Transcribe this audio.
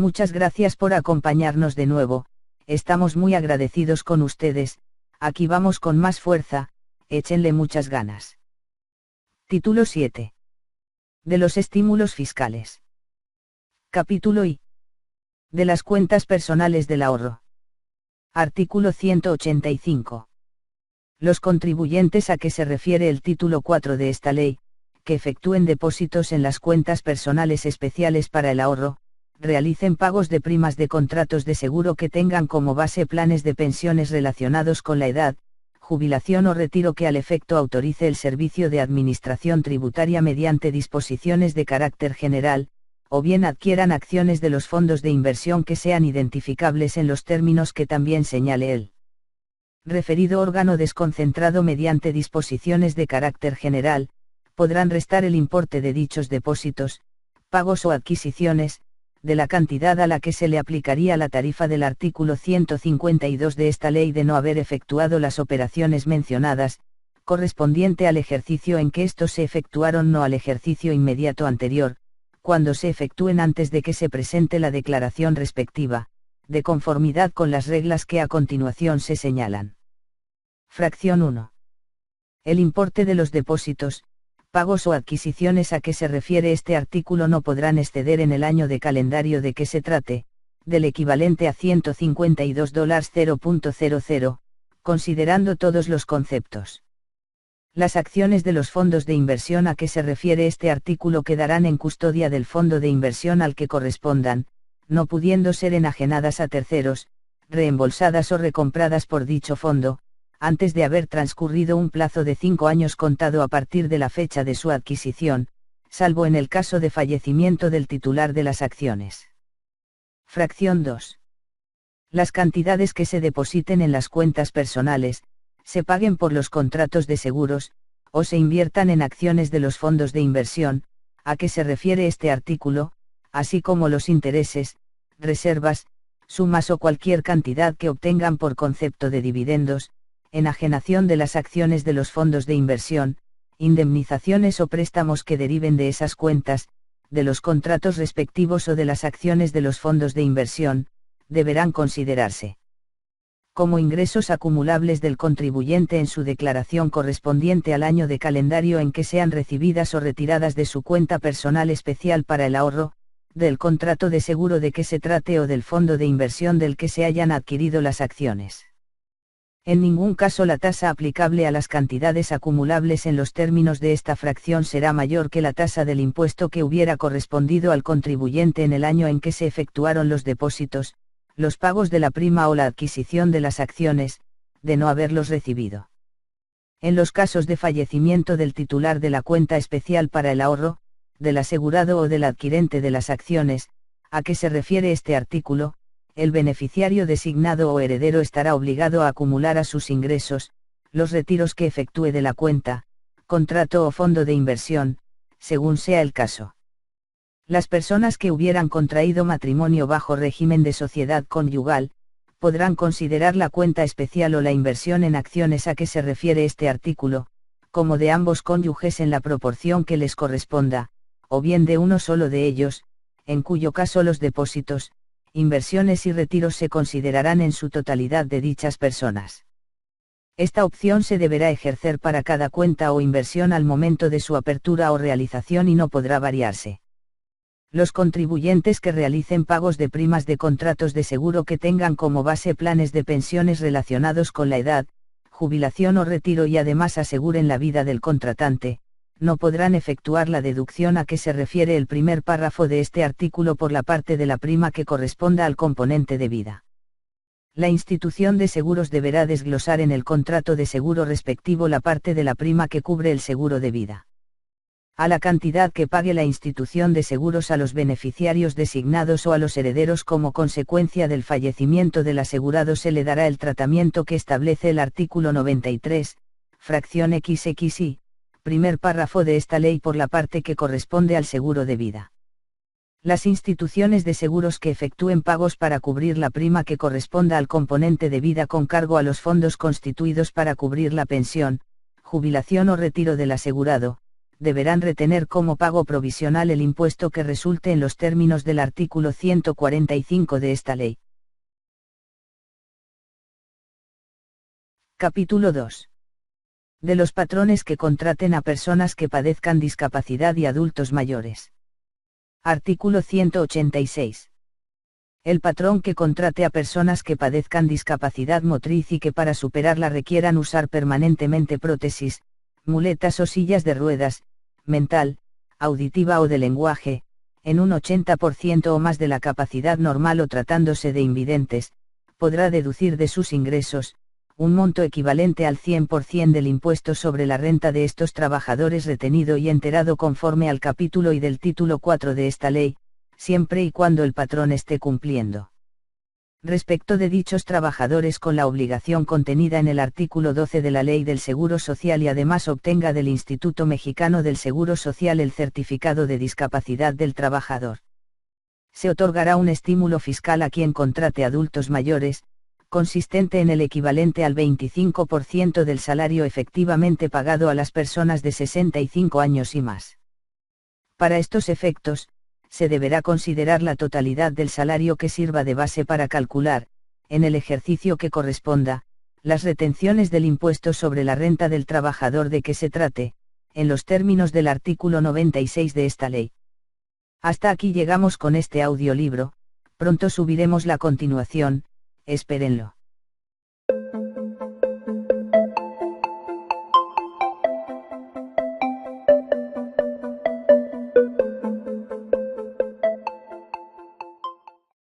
Muchas gracias por acompañarnos de nuevo, estamos muy agradecidos con ustedes, aquí vamos con más fuerza, échenle muchas ganas. Título 7. De los estímulos fiscales. Capítulo I. De las cuentas personales del ahorro. Artículo 185. Los contribuyentes a que se refiere el título 4 de esta ley, que efectúen depósitos en las cuentas personales especiales para el ahorro, realicen pagos de primas de contratos de seguro que tengan como base planes de pensiones relacionados con la edad, jubilación o retiro que al efecto autorice el Servicio de Administración Tributaria mediante disposiciones de carácter general, o bien adquieran acciones de los fondos de inversión que sean identificables en los términos que también señale el referido órgano desconcentrado mediante disposiciones de carácter general, podrán restar el importe de dichos depósitos, pagos o adquisiciones, de la cantidad a la que se le aplicaría la tarifa del artículo 152 de esta ley de no haber efectuado las operaciones mencionadas, correspondiente al ejercicio en que estos se efectuaron, no al ejercicio inmediato anterior, cuando se efectúen antes de que se presente la declaración respectiva, de conformidad con las reglas que a continuación se señalan. Fracción 1. El importe de los depósitos, pagos o adquisiciones a que se refiere este artículo no podrán exceder en el año de calendario de que se trate, del equivalente a $152.00, considerando todos los conceptos. Las acciones de los fondos de inversión a que se refiere este artículo quedarán en custodia del fondo de inversión al que correspondan, no pudiendo ser enajenadas a terceros, reembolsadas o recompradas por dicho fondo, antes de haber transcurrido un plazo de 5 años contado a partir de la fecha de su adquisición, salvo en el caso de fallecimiento del titular de las acciones. Fracción 2. Las cantidades que se depositen en las cuentas personales, se paguen por los contratos de seguros, o se inviertan en acciones de los fondos de inversión, a que se refiere este artículo, así como los intereses, reservas, sumas o cualquier cantidad que obtengan por concepto de dividendos, enajenación de las acciones de los fondos de inversión, indemnizaciones o préstamos que deriven de esas cuentas, de los contratos respectivos o de las acciones de los fondos de inversión, deberán considerarse como ingresos acumulables del contribuyente en su declaración correspondiente al año de calendario en que sean recibidas o retiradas de su cuenta personal especial para el ahorro, del contrato de seguro de que se trate o del fondo de inversión del que se hayan adquirido las acciones. En ningún caso la tasa aplicable a las cantidades acumulables en los términos de esta fracción será mayor que la tasa del impuesto que hubiera correspondido al contribuyente en el año en que se efectuaron los depósitos, los pagos de la prima o la adquisición de las acciones, de no haberlos recibido. En los casos de fallecimiento del titular de la cuenta especial para el ahorro, del asegurado o del adquirente de las acciones, a que se refiere este artículo, el beneficiario designado o heredero estará obligado a acumular a sus ingresos, los retiros que efectúe de la cuenta, contrato o fondo de inversión, según sea el caso. Las personas que hubieran contraído matrimonio bajo régimen de sociedad conyugal, podrán considerar la cuenta especial o la inversión en acciones a que se refiere este artículo, como de ambos cónyuges en la proporción que les corresponda, o bien de uno solo de ellos, en cuyo caso los depósitos, inversiones y retiros se considerarán en su totalidad de dichas personas. Esta opción se deberá ejercer para cada cuenta o inversión al momento de su apertura o realización y no podrá variarse. Los contribuyentes que realicen pagos de primas de contratos de seguro que tengan como base planes de pensiones relacionados con la edad, jubilación o retiro y además aseguren la vida del contratante, no podrán efectuar la deducción a que se refiere el primer párrafo de este artículo por la parte de la prima que corresponda al componente de vida. La institución de seguros deberá desglosar en el contrato de seguro respectivo la parte de la prima que cubre el seguro de vida. A la cantidad que pague la institución de seguros a los beneficiarios designados o a los herederos como consecuencia del fallecimiento del asegurado se le dará el tratamiento que establece el artículo 93, fracción XXI, primer párrafo de esta ley por la parte que corresponde al seguro de vida. Las instituciones de seguros que efectúen pagos para cubrir la prima que corresponda al componente de vida con cargo a los fondos constituidos para cubrir la pensión, jubilación o retiro del asegurado, deberán retener como pago provisional el impuesto que resulte en los términos del artículo 145 de esta ley. Capítulo 2. De los patrones que contraten a personas que padezcan discapacidad y adultos mayores. Artículo 186. El patrón que contrate a personas que padezcan discapacidad motriz y que para superarla requieran usar permanentemente prótesis, muletas o sillas de ruedas, mental, auditiva o de lenguaje, en un 80% o más de la capacidad normal o tratándose de invidentes, podrá deducir de sus ingresos, un monto equivalente al 100% del impuesto sobre la renta de estos trabajadores retenido y enterado conforme al capítulo y del título 4 de esta ley, siempre y cuando el patrón esté cumpliendo. Respecto de dichos trabajadores con la obligación contenida en el artículo 12 de la Ley del Seguro Social y además obtenga del Instituto Mexicano del Seguro Social el certificado de discapacidad del trabajador. Se otorgará un estímulo fiscal a quien contrate adultos mayores, consistente en el equivalente al 25% del salario efectivamente pagado a las personas de 65 años y más. Para estos efectos, se deberá considerar la totalidad del salario que sirva de base para calcular, en el ejercicio que corresponda, las retenciones del impuesto sobre la renta del trabajador de que se trate, en los términos del artículo 96 de esta ley. Hasta aquí llegamos con este audiolibro, pronto subiremos la continuación, espérenlo.